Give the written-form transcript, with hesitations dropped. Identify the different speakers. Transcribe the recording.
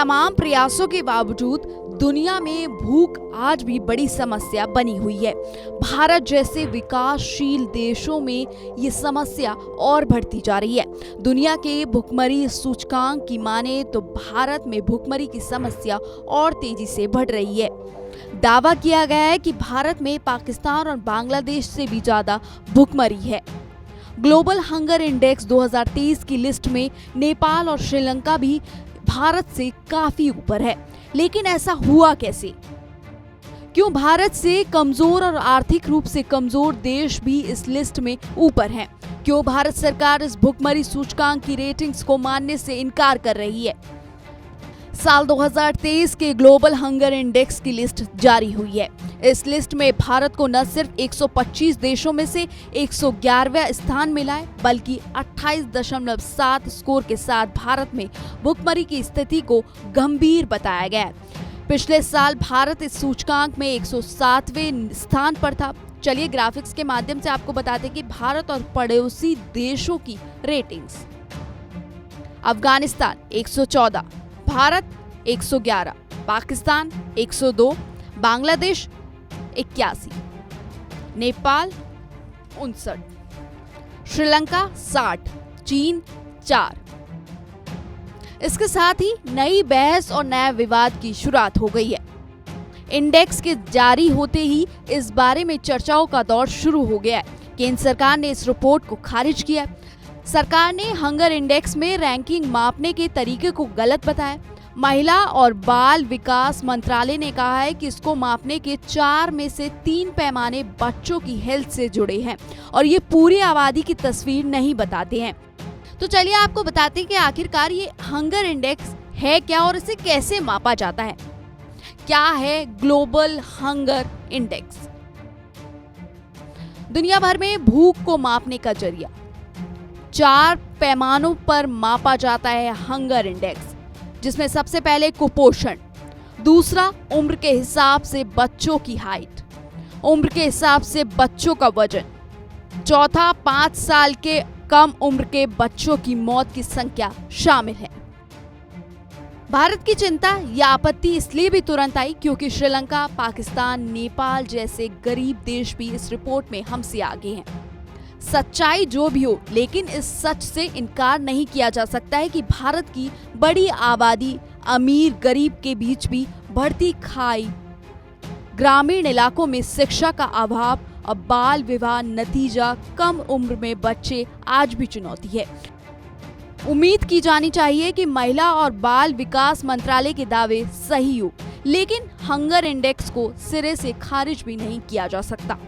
Speaker 1: तमाम प्रयासों के बावजूद दुनिया में भूख आज भी बड़ी समस्या बनी हुई है। भारत जैसे विकासशील देशों में ये समस्या और बढ़ती जा रही है। दुनिया के भुखमरी सूचकांक की माने तो भारत में भुखमरी की समस्या और तेजी से बढ़ रही है। दावा किया गया है कि भारत में पाकिस्तान और बांग्लादेश से भी ज्यादा भुखमरी है। ग्लोबल हंगर इंडेक्स 2023 की लिस्ट में नेपाल और श्रीलंका भी भारत से काफी ऊपर है। लेकिन ऐसा हुआ कैसे? क्यों भारत से कमजोर और आर्थिक रूप से कमजोर देश भी इस लिस्ट में ऊपर हैं? क्यों भारत सरकार इस भुखमरी सूचकांक की रेटिंग्स को मानने से इनकार कर रही है? साल 2023 के ग्लोबल हंगर इंडेक्स की लिस्ट जारी हुई है। इस लिस्ट में भारत को न सिर्फ 125 देशों में से 111वां स्थान मिला है, बल्कि 28.7 स्कोर के साथ भारत में भुखमरी की स्थिति को गंभीर बताया गया है। पिछले साल भारत इस सूचकांक में 107वें स्थान पर था। चलिए ग्राफिक्स के माध्यम से आपको बताते हैं कि भारत और पड़ोसी देशों की रेटिंग्स। अफगानिस्तान 114, भारत 111, पाकिस्तान 102, बांग्लादेश 81, नेपाल 59, श्रीलंका 60, चीन 4। इसके साथ ही नई बहस और नया विवाद की शुरुआत हो गई है। इंडेक्स के जारी होते ही इस बारे में चर्चाओं का दौर शुरू हो गया है। केंद्र सरकार ने इस रिपोर्ट को खारिज किया। सरकार ने हंगर इंडेक्स में रैंकिंग मापने के तरीके को गलत बताया। महिला और बाल विकास मंत्रालय ने कहा है कि इसको मापने के 4 में से 3 पैमाने बच्चों की हेल्थ से जुड़े हैं और ये पूरी आबादी की तस्वीर नहीं बताते हैं। तो चलिए आपको बताते हैं कि आखिरकार ये हंगर इंडेक्स है क्या और इसे कैसे मापा जाता है। क्या है ग्लोबल हंगर इंडेक्स? दुनिया भर में भूख को मापने का जरिया 4 पैमानों पर मापा जाता है हंगर इंडेक्स, जिसमें सबसे पहले कुपोषण, दूसरा उम्र के हिसाब से बच्चों की हाइट, उम्र के हिसाब से बच्चों का वजन, चौथा 5 साल के कम उम्र के बच्चों की मौत की संख्या शामिल है। भारत की चिंता या आपत्ति इसलिए भी तुरंत आई क्योंकि श्रीलंका, पाकिस्तान, नेपाल जैसे गरीब देश भी इस रिपोर्ट में हमसे आगे हैं। सच्चाई जो भी हो, लेकिन इस सच से इनकार नहीं किया जा सकता है कि भारत की बड़ी आबादी, अमीर गरीब के बीच भी बढ़ती खाई, ग्रामीण इलाकों में शिक्षा का अभाव और बाल विवाह नतीजा कम उम्र में बच्चे आज भी चुनौती है। उम्मीद की जानी चाहिए कि महिला और बाल विकास मंत्रालय के दावे सही हो, लेकिन हंगर इंडेक्स को सिरे से खारिज भी नहीं किया जा सकता।